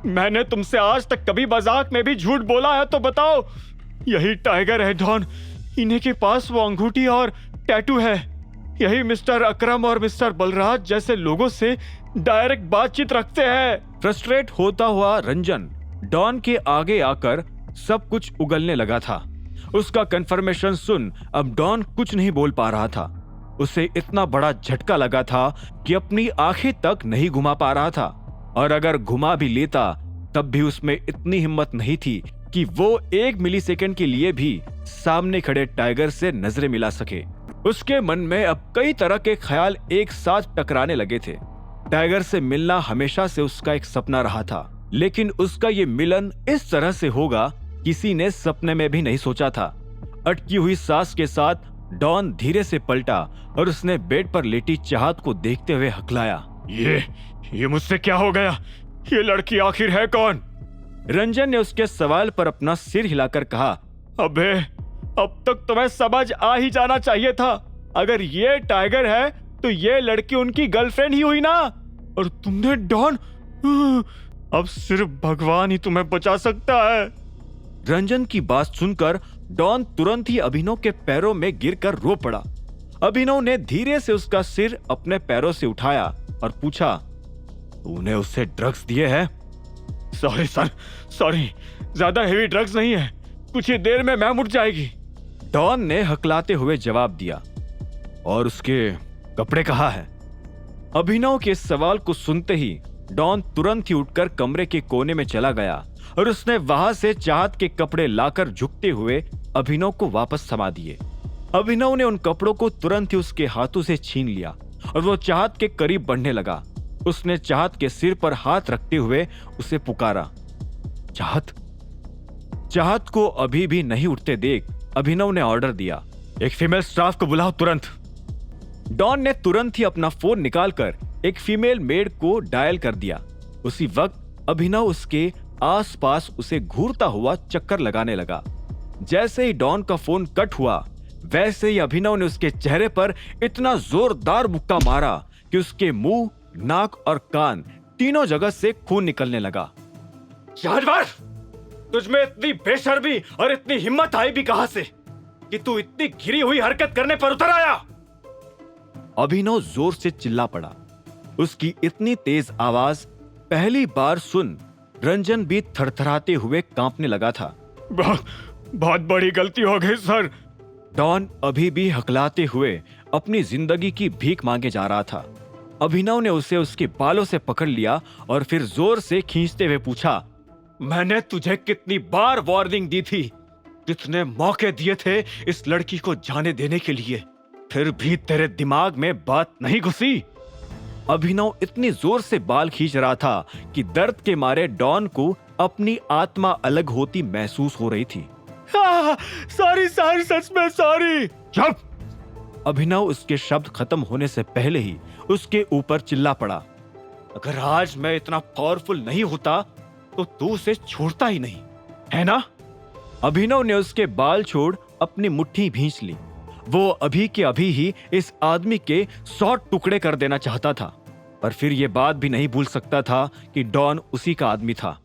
मैंने तुमसे आज तक कभी मजाक में भी झूठ बोला है तो बताओ। यही टाइगर है डॉन, इन्हीं के पास वो अंगूठी और टैटू है। यही मिस्टर अकरम और मिस्टर बलराज जैसे लोगों से डायरेक्ट बातचीत रखते हैं। फ्रस्ट्रेट होता हुआ रंजन डॉन के आगे आकर सब कुछ उगलने लगा था। उसका कंफर्मेशन सुन अब डॉन कुछ नहीं बोल पा रहा था। उसे इतना बड़ा झटका लगा था कि अपनी आंखें तक नहीं घुमा पा रहा था, और अगर घुमा भी लेता तब भी उसमें इतनी हिम्मत नहीं थी कि वो 1 मिलीसेकंड के लिए भी सामने खड़े टाइगर से नजरें मिला सके। उसके मन में अब कई तरह के ख्याल एक साथ टकराने लगे थे। टाइगर से मिलना हमेशा से उसका एक सपना रहा था, लेकिन उसका ये मिलन इस तरह से होगा किसी ने सपने में भी नहीं सोचा था। अटकी हुई सांस के साथ डॉन धीरे से पलटा और उसने बेड पर लेटी चाहत को देखते हुए हकलाया, ये मुझसे क्या हो गया? ये लड़की आखिर है कौन? रंजन ने उसके सवाल पर अपना सिर हिलाकर कहा, अबे अब तक तुम्हें समझ आ ही जाना चाहिए था। अगर ये टाइगर है तो ये लड़की उनकी गर्लफ्रेंड ही हुई ना। और तुमने डॉन, अब सिर्फ भगवान ही तुम्हें बचा सकता है। रंजन की बात सुनकर डॉन तुरंत ही अभिनव के पैरों में गिरकर रो पड़ा। अभिनव ने धीरे से उसका सिर अपने पैरों से उठाया और पूछा, तूने उसे ड्रग्स दिए हैं? सॉरी सर, सॉरी, ज्यादा हेवी ड्रग्स नहीं है, कुछ ही देर में मैम उठ जाएगी। डॉन ने हकलाते हुए जवाब दिया, और उसके कपड़े कहाँ हैं? अभिनव के सवाल को सुनते ही डॉन तुरंत ही उठकर कमरे के कोने में चला गया और उसने वहां से चाहत के कपड़े लाकर झुकते हुए अभिनव को वापस थमा दिए। अभिनव ने उन कपड़ों को तुरंत ही उसके हाथों से छीन लिया और वो चाहत के करीब बढ़ने लगा। उसने चाहत के सिर पर हाथ रखते हुए उसे पुकारा, चाहत। चाहत को अभी भी नहीं उठते देख अभिनव ने ऑर्डर दिया, एक फीमेल स्टाफ को बुलाओ तुरंत। डॉन ने तुरंत ही अपना फोन निकालकर एक फीमेल मेड को डायल कर दिया। उसी वक्त अभिनव उसके आसपास उसे घूरता हुआ चक्कर लगाने लगा। जैसे ही डॉन का फोन कट हुआ वैसे ही अभिनव ने उसके चेहरे पर इतना जोरदार मुक्का मारा कि उसके मुंह, नाक और कान तीनों जगह से खून निकलने लगा। जानवर, तुझमें इतनी बेशर्मी और इतनी हिम्मत आई भी कहां से कि तू इतनी घिरी हुई हरकत करने पर उतर आया? अभिनव जोर से चिल्ला पड़ा। उसकी इतनी तेज आवाज पहली बार सुन रंजन भी थरथराते हुए कांपने लगा था। बहुत बड़ी गलती हो गई सर। डॉन अभी भी हकलाते हुए अपनी जिंदगी की भीख मांगे जा रहा था। अभिनव ने उसे उसके बालों से पकड़ लिया और फिर जोर से खींचते हुए पूछा, मैंने तुझे कितनी बार वार्निंग दी थी, कितने मौके दिए थे इस लड़की को जाने देने के लिए, फिर भी तेरे दिमाग में बात नहीं घुसी? अभिनव इतनी जोर से बाल खींच रहा था कि दर्द के मारे डॉन को अपनी आत्मा अलग होती महसूस हो रही थी। सॉरी सर, सच में सॉरी। चुप! अभिनव उसके शब्द खत्म होने से पहले ही उसके ऊपर चिल्ला पड़ा, अगर आज मैं इतना पावरफुल नहीं होता तो तू उसे छोड़ता ही नहीं, है ना? अभिनव ने उसके बाल छोड़ अपनी मुट्ठी भींच ली। वो अभी के अभी ही इस आदमी के 100 टुकड़े कर देना चाहता था, पर फिर ये बात भी नहीं भूल सकता था कि डॉन उसी का आदमी था।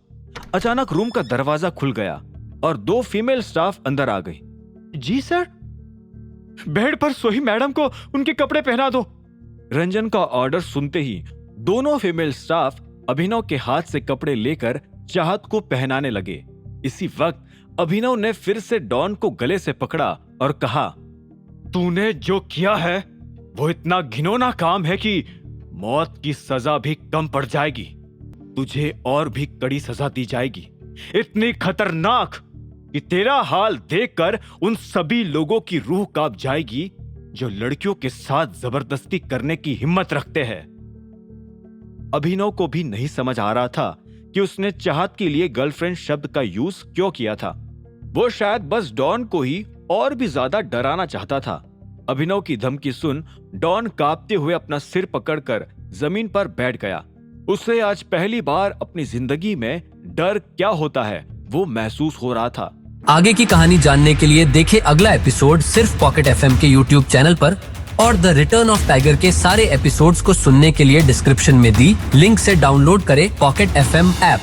अचानक रूम का दरवाजा खुल गया और 2 फीमेल स्टाफ अंदर आ गई। जी सर, बेड पर सोई मैडम को उनके कपड़े पहना दो। रंजन का ऑर्डर सुनते ही दोनों फीमेल स्टाफ अभिनव के हाथ से कपड़े लेकर चाहत को पहनाने लगे। इसी वक्त अभिनव ने फिर से डॉन को गले से पकड़ा और कहा, तूने जो किया है वो इतना घिनौना काम है कि मौत की सजा भी कम पड़ जाएगी। तुझे और भी कड़ी सजा दी जाएगी, इतनी खतरनाक कि तेरा हाल देखकर उन सभी लोगों की रूह कांप जाएगी जो लड़कियों के साथ जबरदस्ती करने की हिम्मत रखते हैं। अभिनव को भी नहीं समझ आ रहा था कि उसने चाहत के लिए गर्लफ्रेंड शब्द का यूज क्यों किया था। वो शायद बस डॉन को ही और भी ज्यादा डराना चाहता था। अभिनव की धमकी सुन डॉन कांपते हुए अपना सिर पकड़कर जमीन पर बैठ गया। उसे आज पहली बार अपनी जिंदगी में डर क्या होता है वो महसूस हो रहा था। आगे की कहानी जानने के लिए देखें अगला एपिसोड सिर्फ पॉकेट एफएम के यूट्यूब चैनल पर, और द रिटर्न ऑफ टाइगर के सारे एपिसोड्स को सुनने के लिए डिस्क्रिप्शन में दी लिंक से डाउनलोड करें पॉकेट एफएम ऐप।